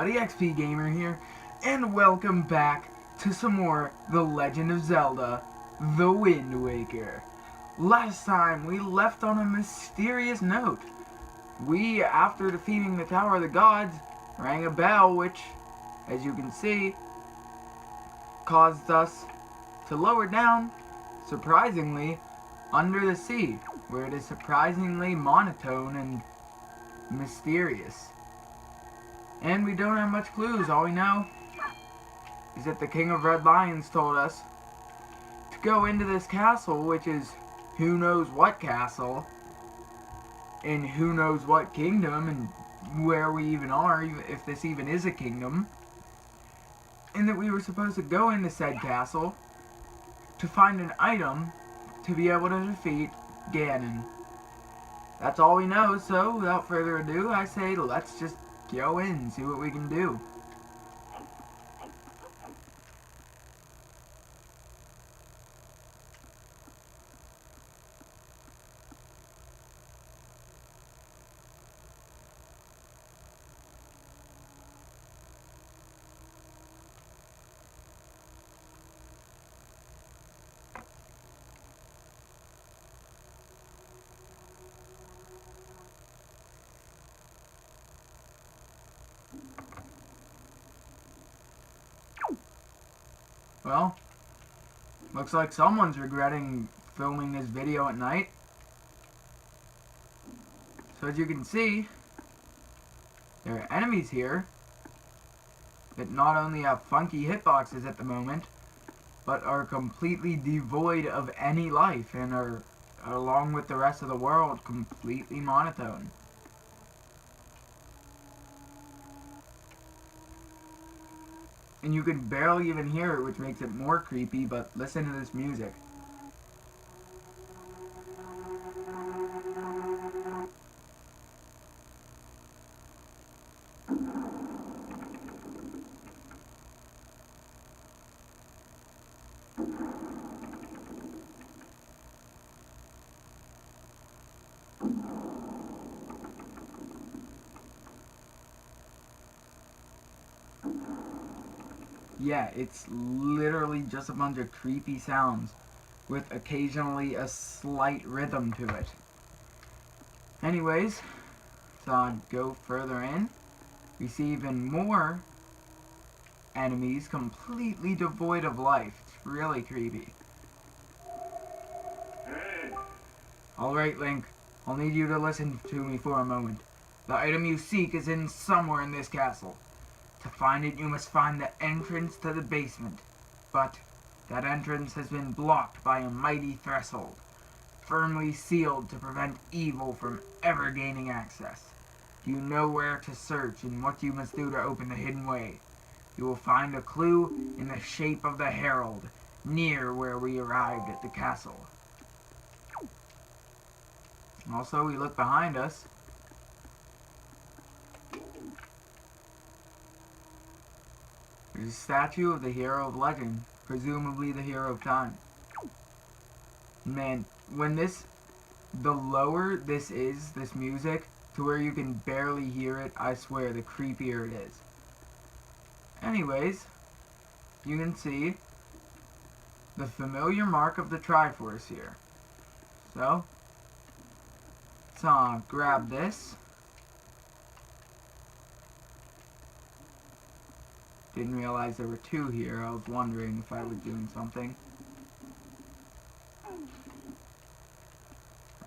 everybody, XP Gamer here, and welcome back to some more The Legend of Zelda, The Wind Waker. Last time, we left on a mysterious note. We, after defeating the Tower of the Gods, rang a bell which, as you can see, caused us to lower down, surprisingly, under the sea, where it is surprisingly monotone and mysterious. And we don't have much clues. All we know is that the King of Red Lions told us to go into this castle, which is who knows what castle, in who knows what kingdom, and where we even are, if this even is a kingdom. And that we were supposed to go into said castle to find an item to be able to defeat Ganon. That's all we know, so without further ado, I say let's just go in and see what we can do. Well, looks like someone's regretting filming this video at night. So as you can see, there are enemies here that not only have funky hitboxes at the moment, but are completely devoid of any life and are, along with the rest of the world, completely monotone. And you can barely even hear it, which makes it more creepy, but listen to this music. Yeah, it's literally just a bunch of creepy sounds with occasionally a slight rhythm to it. Anyways, so go further in. We see even more enemies completely devoid of life. It's really creepy. Alright, Link, I'll need you to listen to me for a moment. The item you seek is in somewhere in this castle. To find it, you must find the entrance to the basement. But that entrance has been blocked by a mighty threshold, firmly sealed to prevent evil from ever gaining access. You know where to search and what you must do to open the hidden way. You will find a clue in the shape of the herald, near where we arrived at the castle. Also, we look behind us. There's a statue of the hero of legend, presumably the hero of time. Man, when the lower this is, this music, to where you can barely hear it, I swear, the creepier it is. Anyways, you can see the familiar mark of the Triforce here. So, let's grab this. Didn't realize there were two here. I was wondering if I was doing something.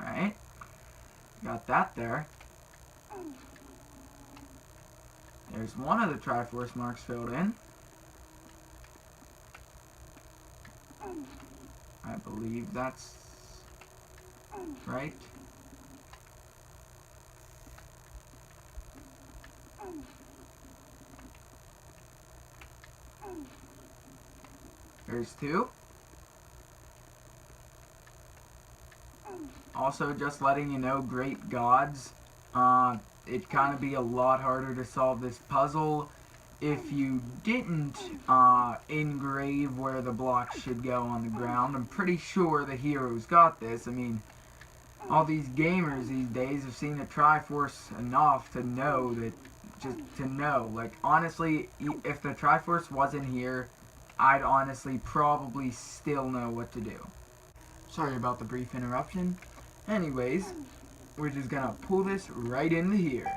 Alright. Got that there. There's one of the Triforce marks filled in. I believe that's right. There's two. Also, just letting you know, great gods, it'd kind of be a lot harder to solve this puzzle if you didn't engrave where the blocks should go on the ground. I'm pretty sure the heroes got this. I mean, all these gamers these days have seen the Triforce enough to know that just to know. Like, honestly, if the Triforce wasn't here, I'd honestly probably still know what to do. Sorry about the brief interruption. Anyways, we're just gonna pull this right into here.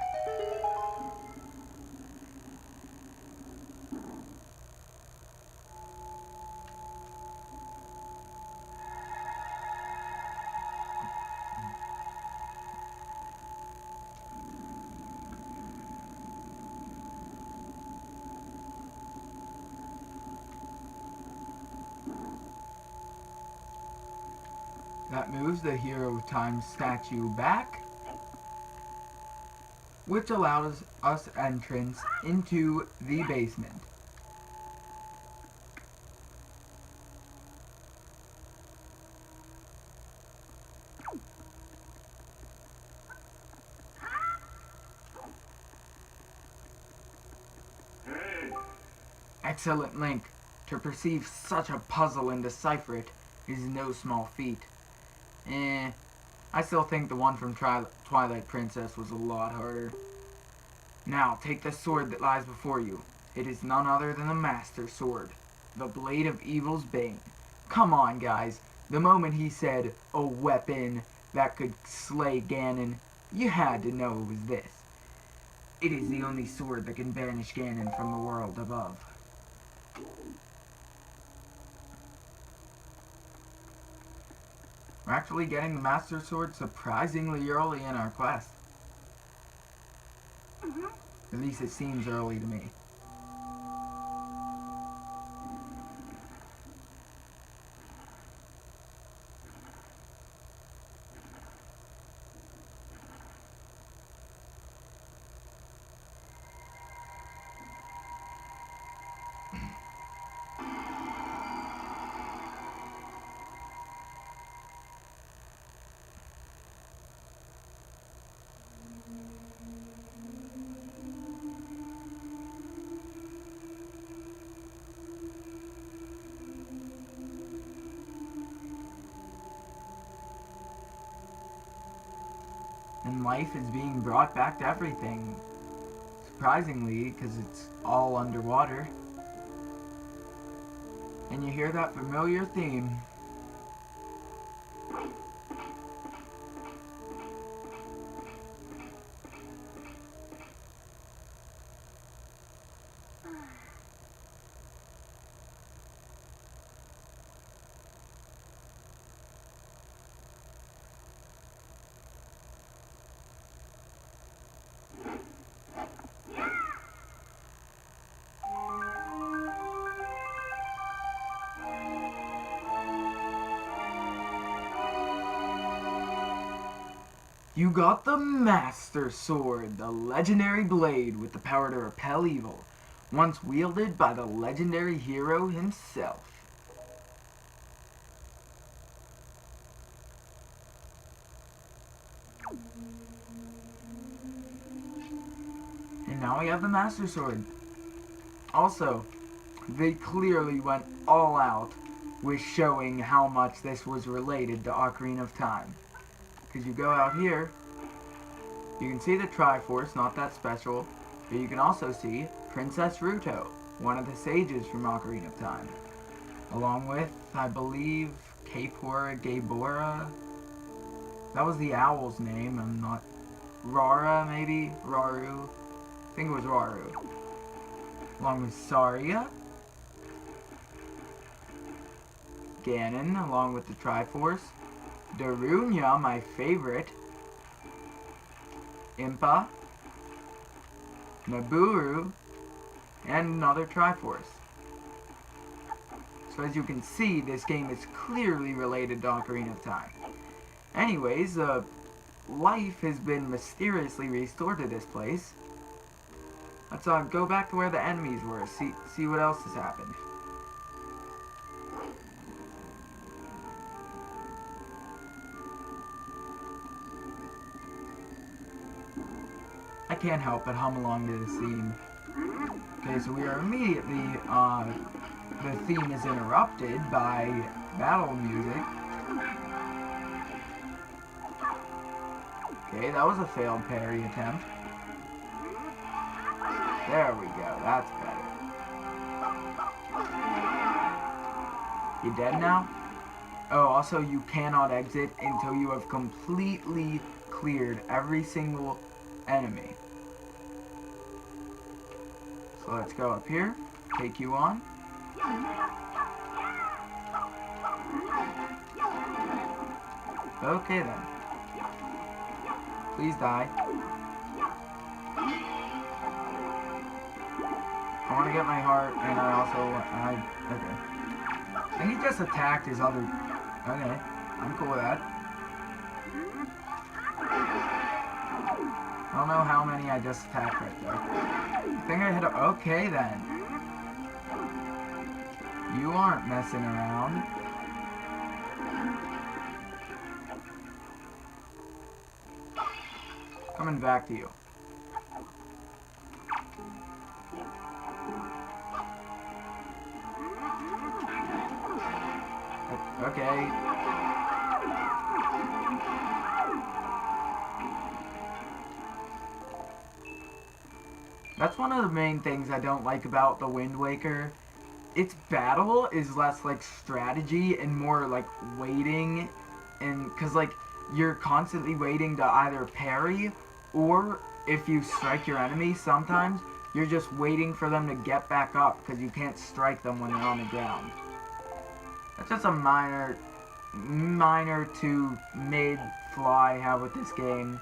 That moves the Hero of Time statue back, which allows us entrance into the basement. Excellent, Link. To perceive such a puzzle and decipher it is no small feat. I still think the one from Twilight Princess was a lot harder. Now, take the sword that lies before you. It is none other than the Master Sword, the Blade of Evil's Bane. Come on, guys. The moment he said, a weapon that could slay Ganon, you had to know it was this. It is the only sword that can banish Ganon from the world above. We're actually getting the Master Sword surprisingly early in our quest. At least it seems early to me. And life is being brought back to everything. Surprisingly, because it's all underwater. And you hear that familiar theme. You got the Master Sword, the legendary blade with the power to repel evil, once wielded by the legendary hero himself. And now we have the Master Sword. Also, they clearly went all out with showing how much this was related to Ocarina of Time. Because you go out here, you can see the Triforce, not that special, but you can also see Princess Ruto, one of the sages from Ocarina of Time. Along with, I believe, Kapora Gabora. That was the owl's name, I'm not... Rara, maybe? Raru? I think it was Raru. Along with Saria. Ganon, along with the Triforce. Darunia, my favorite. Impa. Nabooru. And another Triforce. So as you can see, this game is clearly related to Ocarina of Time. Anyways, life has been mysteriously restored to this place. Let's go back to where the enemies were, see what else has happened. I can't help but hum along to this theme. Okay, so we are immediately, the theme is interrupted by battle music. Okay, that was a failed parry attempt. There we go. That's better. You dead now? Oh, also you cannot exit until you have completely cleared every single enemy. So let's go up here. Take you on. Okay then. Please die. I want to get my heart, and okay. I think he just attacked his other, okay, I'm cool with that. I don't know how many I just attacked right there. I think I hit a, okay then. You aren't messing around. Coming back to you. Okay. That's one of the main things I don't like about the Wind Waker. Its battle is less like strategy and more like waiting, and cause like you're constantly waiting to either parry, or if you strike your enemy, sometimes you're just waiting for them to get back up because you can't strike them when they're on the ground. That's just a minor to mid flaw I have with this game.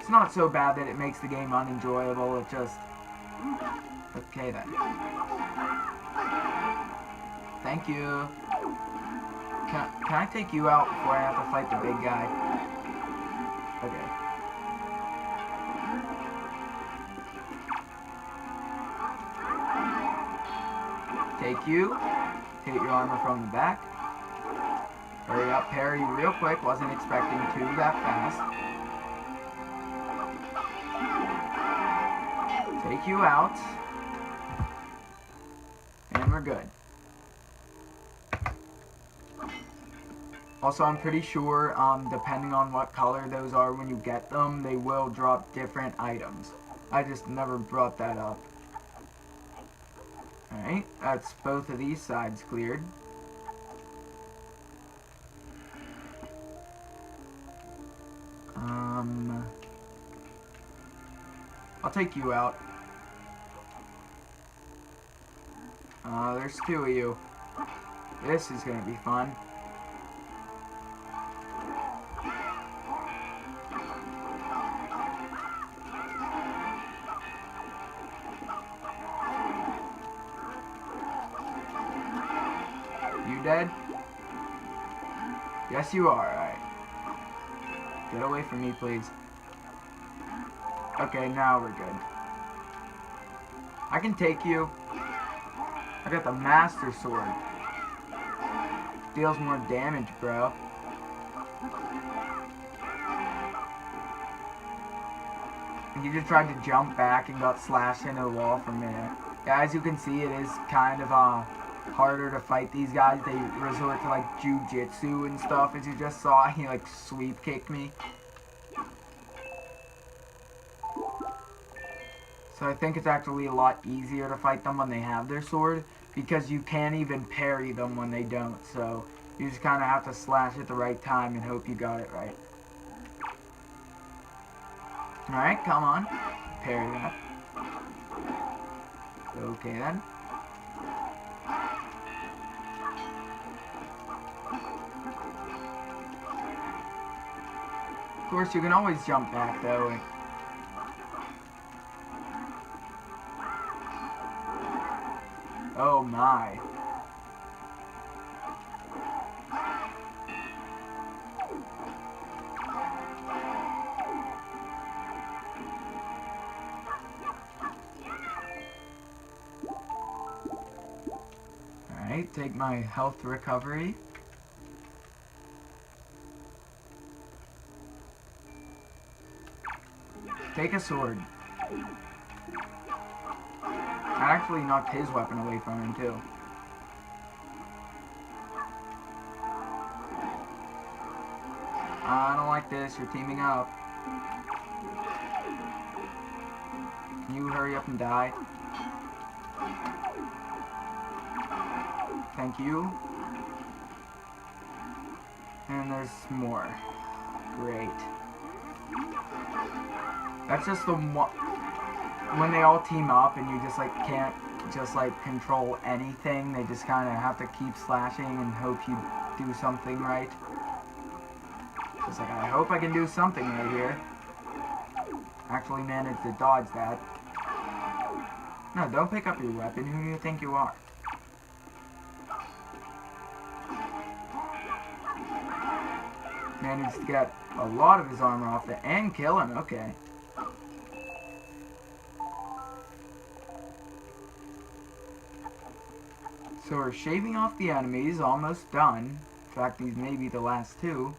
It's not so bad that it makes the game unenjoyable, it just... Okay then. Thank you. Can I take you out before I have to fight the big guy? Okay. Take you. Hit your armor from the back. Hurry up, parry real quick. Wasn't expecting to that fast. Take you out. And we're good. Also, I'm pretty sure, depending on what color those are when you get them, they will drop different items. I just never brought that up. Alright, that's both of these sides cleared. I'll take you out. There's two of you. This is gonna be fun. You dead? Yes, you are. Alright. Get away from me, please. Okay, now we're good. I can take you. I got the Master Sword. Deals more damage, bro. He just tried to jump back and got slashed into the wall from there. Yeah, as you can see, it is kind of harder to fight these guys. They resort to like jujitsu and stuff. As you just saw, he like sweep kicked me. So I think it's actually a lot easier to fight them when they have their sword, because you can't even parry them when they don't. So you just kind of have to slash at the right time and hope you got it right. Alright, come on. Parry that. Okay then. Of course, you can always jump back though. Oh my. Alright, take my health recovery. Take a sword. I actually knocked his weapon away from him too. I don't like this, you're teaming up. You hurry up and die. Thank you. And there's more. Great. That's just the one... When they all team up and you just, like, can't just, like, control anything. They just kind of have to keep slashing and hope you do something right. Just like, I hope I can do something right here. Actually managed to dodge that. No, don't pick up your weapon. Who do you think you are? Managed to get a lot of his armor off there and kill him. Okay. So we're shaving off the enemies. Almost done. In fact, these may be the last two.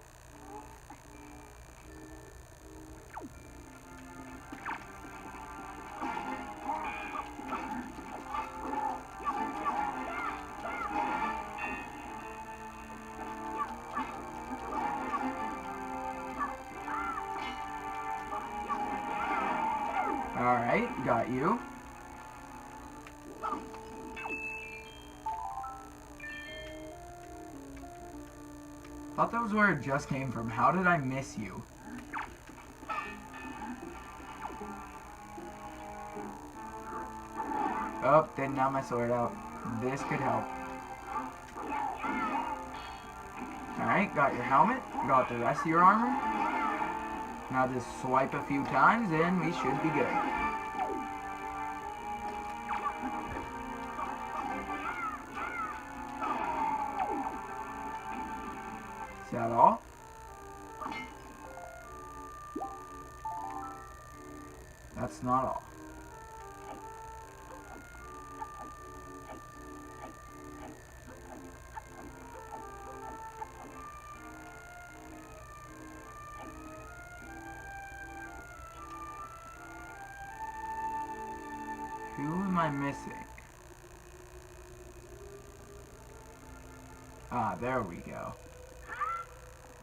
Alright, got you. Thought that was where it just came from. How did I miss you? Oh, didn't have my sword out. This could help. Alright, got your helmet. Got the rest of your armor. Now just swipe a few times and we should be good. Is that all? That's not all. Who am I missing? Ah, there we go.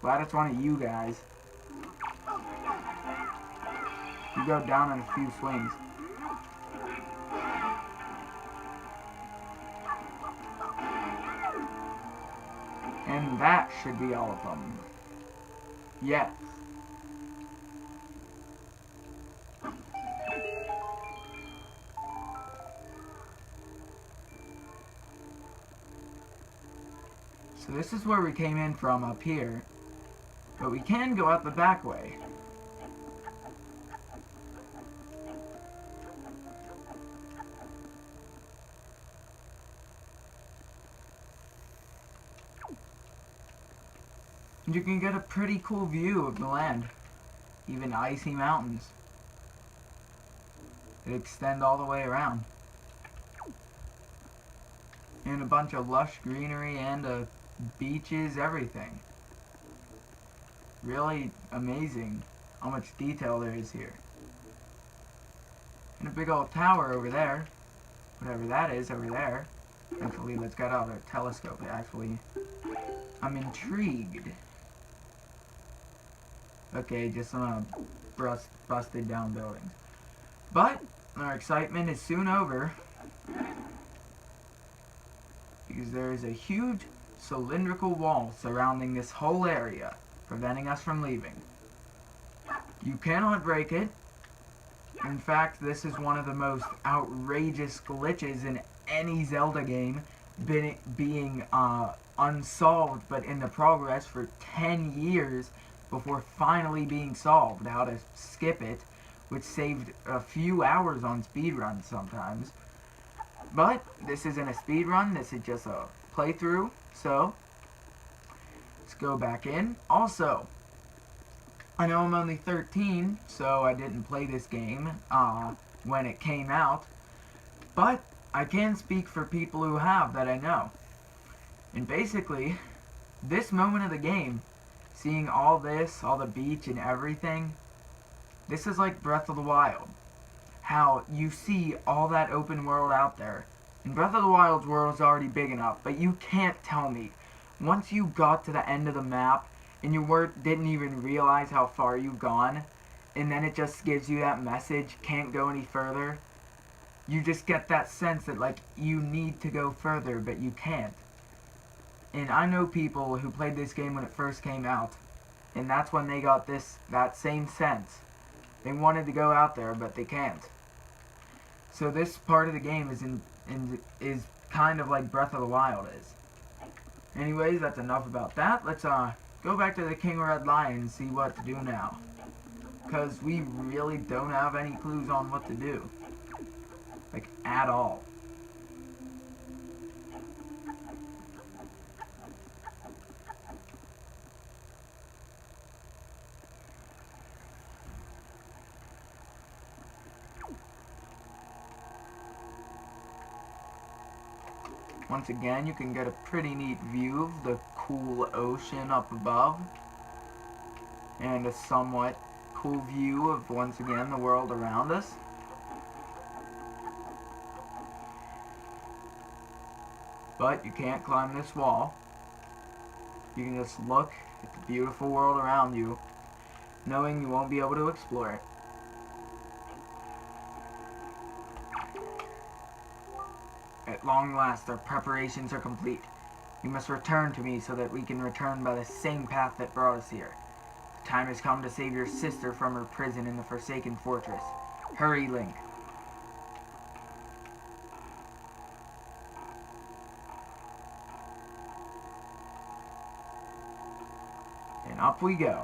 Glad it's one of you guys. You go down in a few swings. And that should be all of them. Yes. So this is where we came in from up here. But we can go out the back way. And you can get a pretty cool view of the land. Even icy mountains that extend all the way around. And a bunch of lush greenery and beaches, everything. Really amazing how much detail there is here. And a big old tower over there. Whatever that is over there. Actually, let's get out our telescope. Actually, I'm intrigued. Okay, just some busted down buildings. But our excitement is soon over. Because there is a huge cylindrical wall surrounding this whole area, preventing us from leaving. You cannot break it. In fact, this is one of the most outrageous glitches in any Zelda game, being unsolved, but in the progress for 10 years before finally being solved. How to skip it, which saved a few hours on speedruns sometimes. But this isn't a speedrun, this is just a playthrough, so let's go back in. Also, I know I'm only 13, so I didn't play this game when it came out, but I can speak for people who have that I know. And basically, this moment of the game, seeing all this, all the beach and everything, this is like Breath of the Wild. How you see all that open world out there. And Breath of the Wild's world is already big enough, but you can't tell me, once you got to the end of the map, and you didn't even realize how far you've gone, and then it just gives you that message, can't go any further, you just get that sense that, like, you need to go further, but you can't. And I know people who played this game when it first came out, and that's when they got that same sense. They wanted to go out there, but they can't. So this part of the game is kind of like Breath of the Wild is. Anyways, that's enough about that. Let's go back to the King of Red Lion and see what to do now. Because we really don't have any clues on what to do. Like, at all. Once again, you can get a pretty neat view of the cool ocean up above. And a somewhat cool view of, once again, the world around us. But you can't climb this wall. You can just look at the beautiful world around you, knowing you won't be able to explore it. At long last, our preparations are complete. You must return to me so that we can return by the same path that brought us here. The time has come to save your sister from her prison in the Forsaken Fortress. Hurry, Link. And up we go.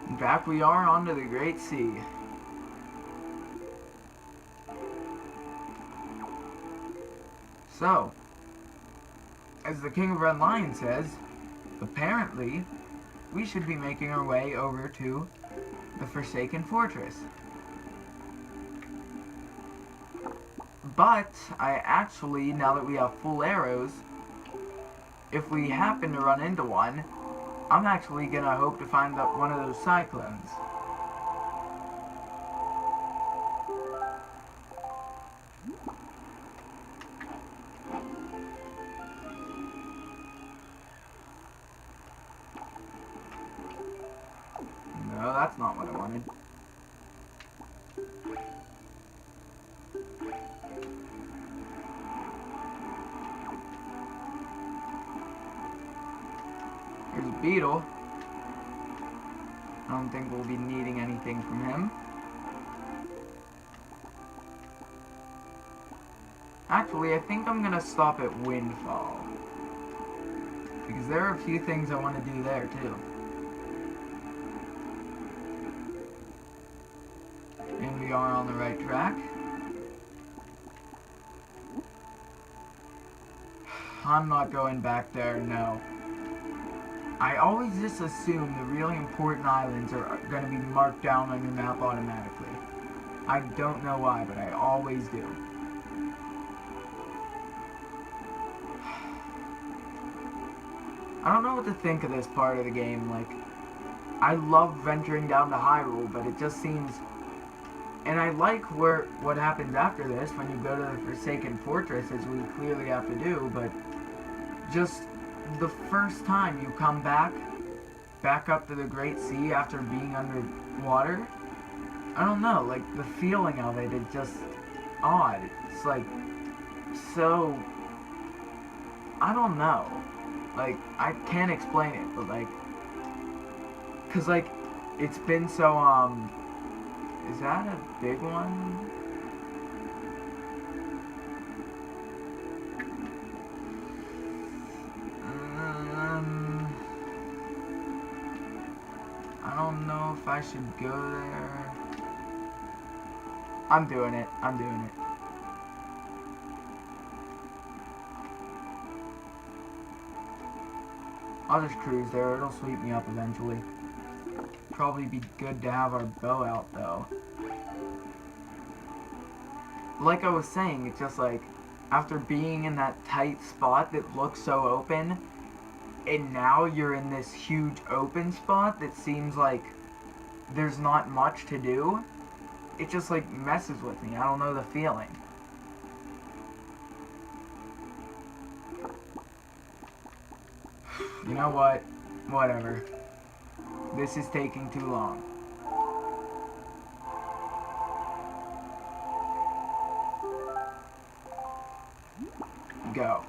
And back we are onto the Great Sea. So, as the King of Red Lion says, apparently, we should be making our way over to the Forsaken Fortress. But, I actually, now that we have full arrows, if we happen to run into one, I'm actually gonna hope to find one of those cyclones. No, that's not what I wanted. Here's a beetle. I don't think we'll be needing anything from him. Actually, I think I'm gonna stop at Windfall. Because there are a few things I want to do there, too. And we are on the right track. I'm not going back there, no. I always just assume the really important islands are going to be marked down on your map automatically. I don't know why, but I always do. I don't know what to think of this part of the game. Like, I love venturing down to Hyrule, but it just seems... And I like what happens after this when you go to the Forsaken Fortress, as we clearly have to do, but just the first time you come back up to the Great Sea after being underwater, I don't know, like, the feeling of it is just odd. It's like, so, I don't know. Like, I can't explain it, but like, cause like, it's been so, is that a big one? I don't know if I should go there. I'm doing it. I'm doing it. I'll just cruise there. It'll sweep me up eventually. Probably be good to have our bow out, though. Like I was saying, it's just like, after being in that tight spot that looks so open, and now you're in this huge open spot that seems like there's not much to do, it just like messes with me. I don't know the feeling. You know what? Whatever. This is taking too long. Go.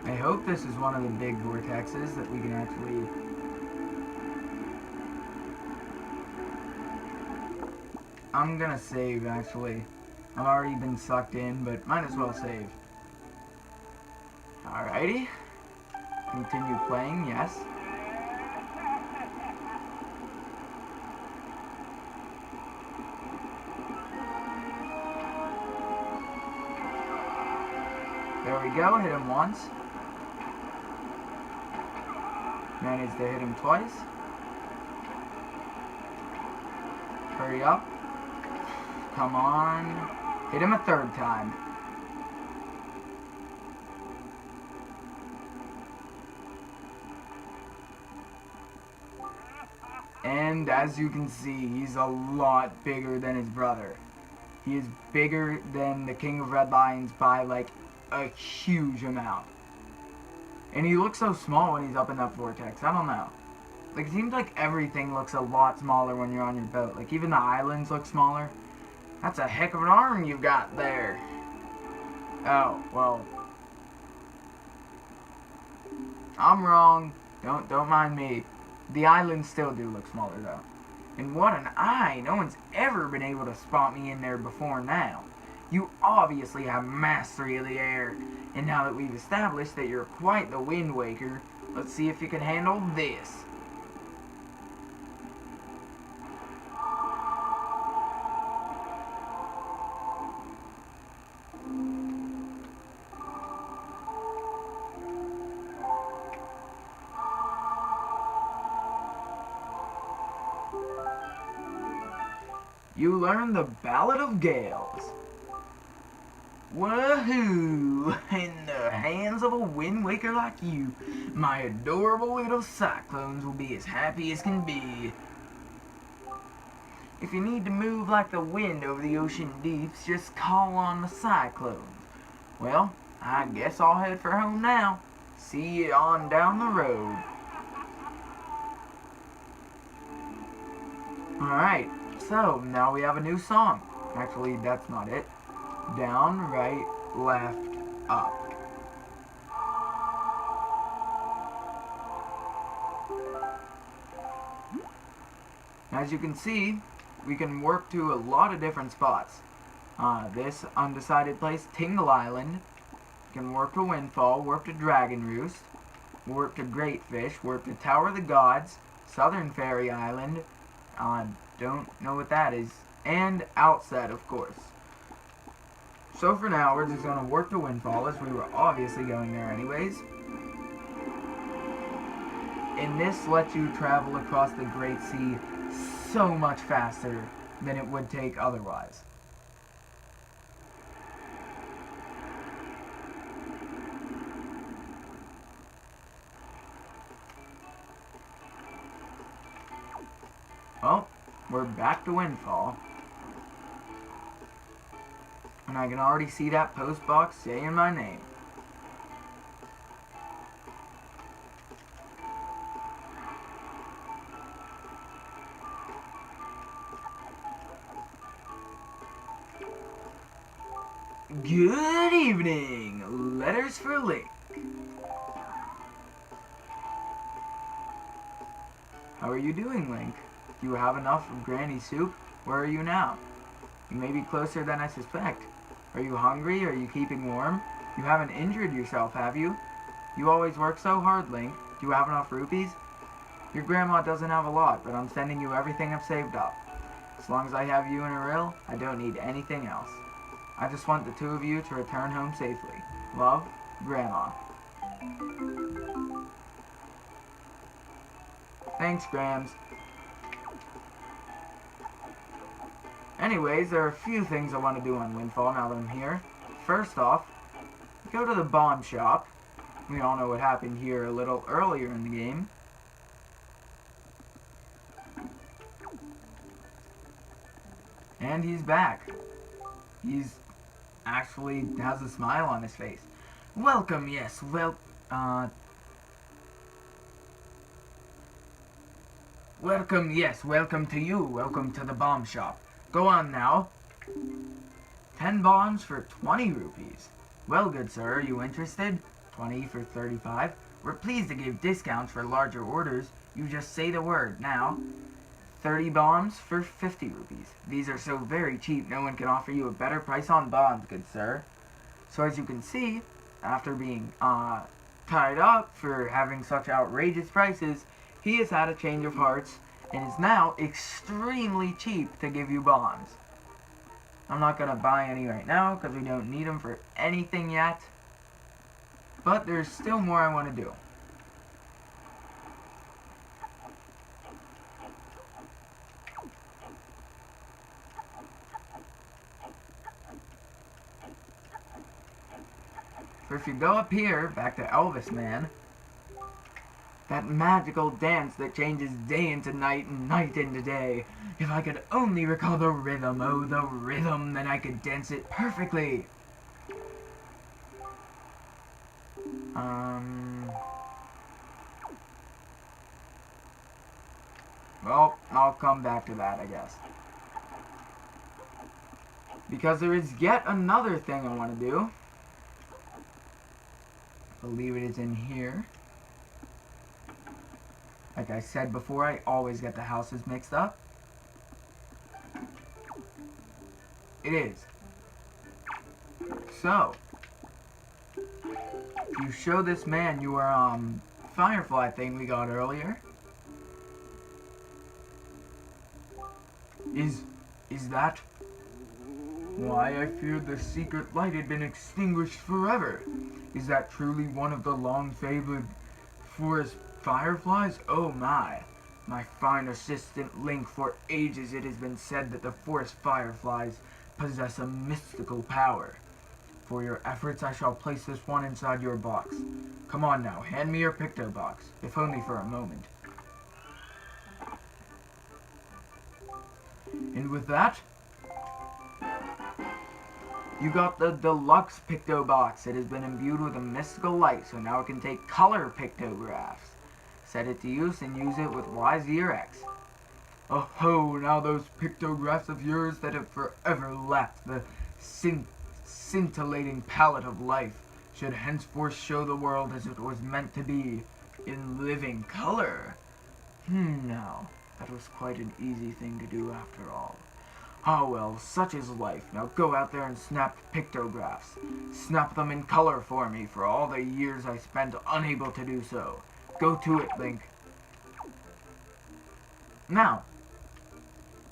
I hope this is one of the big vortexes that we can actually... I'm gonna save, actually. I've already been sucked in, but might as well save. Alrighty. Continue playing, yes. There we go, hit him once. Managed to hit him twice. Hurry up. Come on. Hit him a third time. And as you can see, he's a lot bigger than his brother. He is bigger than the King of Red Lions by like a huge amount. And he looks so small when he's up in that vortex. I don't know. Like, it seems like everything looks a lot smaller when you're on your boat. Like, even the islands look smaller. That's a heck of an arm you've got there. Oh, well. I'm wrong. Don't mind me. The islands still do look smaller, though. And what an eye. No one's ever been able to spot me in there before now. You obviously have mastery of the air. And now that we've established that you're quite the Wind Waker, let's see if you can handle this. You learn the Ballad of Gales. Woohoo! In the hands of a Wind Waker like you, my adorable little cyclones will be as happy as can be. If you need to move like the wind over the ocean deeps, just call on the cyclones. Well, I guess I'll head for home now. See you on down the road. Alright, so now we have a new song. Actually, that's not it. Down, right, left, up. As you can see, we can warp to a lot of different spots. This undecided place, Tingle Island. You can warp to Windfall, warp to Dragon Roost, warp to Great Fish, warp to Tower of the Gods, Southern Fairy Island, don't know what that is, and Outset, of course. So for now, we're just going to warp to Windfall, as we were obviously going there anyways. And this lets you travel across the Great Sea so much faster than it would take otherwise. Well, we're back to Windfall. And I can already see that post box saying my name. Good evening. Letters for Link. How are you doing, Link? Do you have enough of Granny soup? Where are you now? You may be closer than I suspect. Are you hungry? Are you keeping warm? You haven't injured yourself, have you? You always work so hard, Link. Do you have enough rupees? Your grandma doesn't have a lot, but I'm sending you everything I've saved up. As long as I have you in a rill, I don't need anything else. I just want the two of you to return home safely. Love, Grandma. Thanks, Grams. Anyways, there are a few things I want to do on Windfall now that I'm here. First off, go to the bomb shop. We all know what happened here a little earlier in the game. And he's back. He's actually has a smile on his face. Welcome, yes, welcome, yes, welcome to you. Welcome to the bomb shop. Go on now. 10 bombs for 20 rupees. Well, good sir, are you interested? 20 for 35. We're pleased to give discounts for larger orders. You just say the word now. 30 bombs for 50 rupees. These are so very cheap, no one can offer you a better price on bombs, good sir. So as you can see, after being tied up for having such outrageous prices, he has had a change of hearts and is now extremely cheap to give you bombs. I'm not going to buy any right now because we don't need them for anything yet. But there's still more I want to do. For if you go up here, back to Elvis Man, that magical dance that changes day into night and night into day. If I could only recall the rhythm, oh the rhythm, then I could dance it perfectly. Well, I'll come back to that, I guess. Because there is yet another thing I want to do. I believe it is in here. Like I said before, I always get the houses mixed up. It is. So, if you show this man your firefly thing we got earlier, is that? Why, I feared the secret light had been extinguished forever. Is that truly one of the long-favored forest fireflies? Oh my. My fine assistant Link, for ages it has been said that the forest fireflies possess a mystical power. For your efforts, I shall place this one inside your box. Come on now, hand me your Picto box, if only for a moment. And with that, you got the deluxe Picto box. It has been imbued with a mystical light, so now it can take color pictographs. Set it to use and use it with YZRX. Oh ho, now those pictographs of yours that have forever left the scintillating palette of life should henceforth show the world as it was meant to be, in living color. Now, that was quite an easy thing to do after all. Ah well, such is life. Now go out there and snap pictographs. Snap them in color for me for all the years I spent unable to do so. Go to it, Link. Now,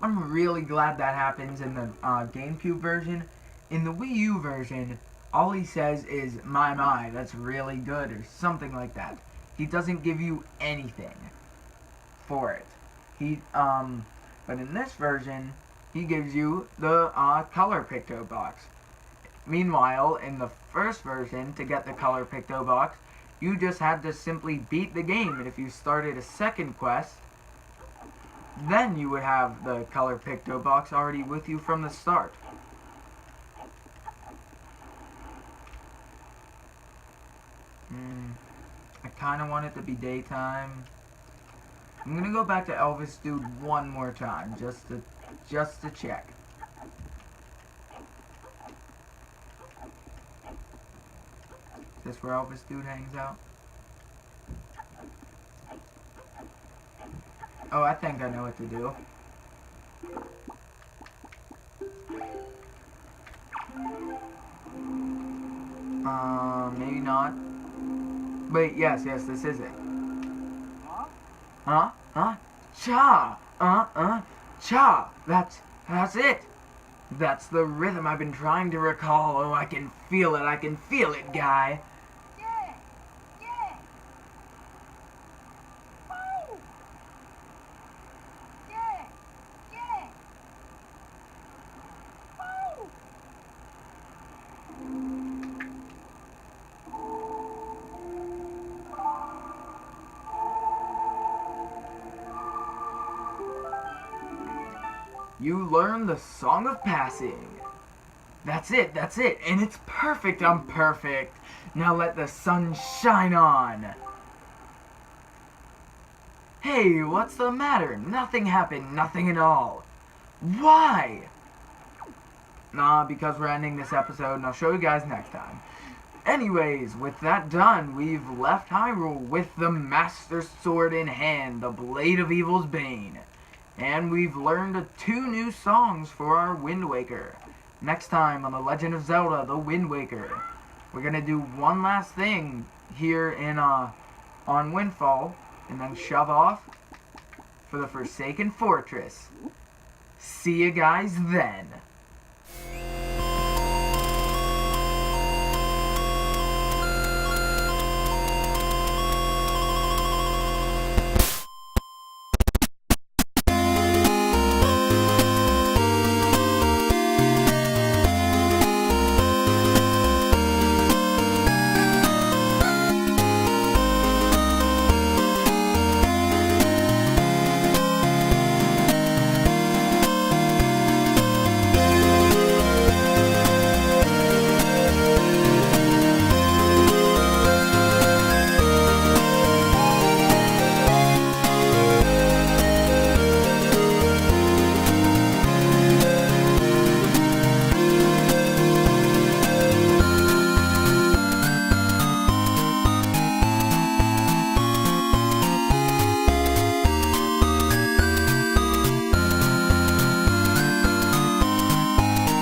I'm really glad that happens in the GameCube version. In the Wii U version, all he says is, my, that's really good, or something like that. He doesn't give you anything for it. But in this version, he gives you the color Picto box. Meanwhile, in the first version, to get the color Picto box, you just had to simply beat the game, and if you started a second quest, then you would have the color Picto box already with you from the start. I kind of want it to be daytime. I'm gonna go back to Elvis Dude one more time, just to check. Is this where Elvis Dude hangs out? Oh, I think I know what to do. Maybe not. Wait, yes, this is it. Huh? Cha! Cha! That's it! That's the rhythm I've been trying to recall. Oh, I can feel it, guy. You learn the Song of Passing. That's it, and it's perfect, I'm perfect. Now let the sun shine on. Hey, what's the matter? Nothing happened, nothing at all. Why? Nah, because we're ending this episode, and I'll show you guys next time. Anyways, with that done, we've left Hyrule with the Master Sword in hand, the Blade of Evil's Bane. And we've learned 2 new songs for our Wind Waker. Next time on The Legend of Zelda, The Wind Waker, we're gonna do one last thing here in, on Windfall, and then shove off for the Forsaken Fortress. See you guys then.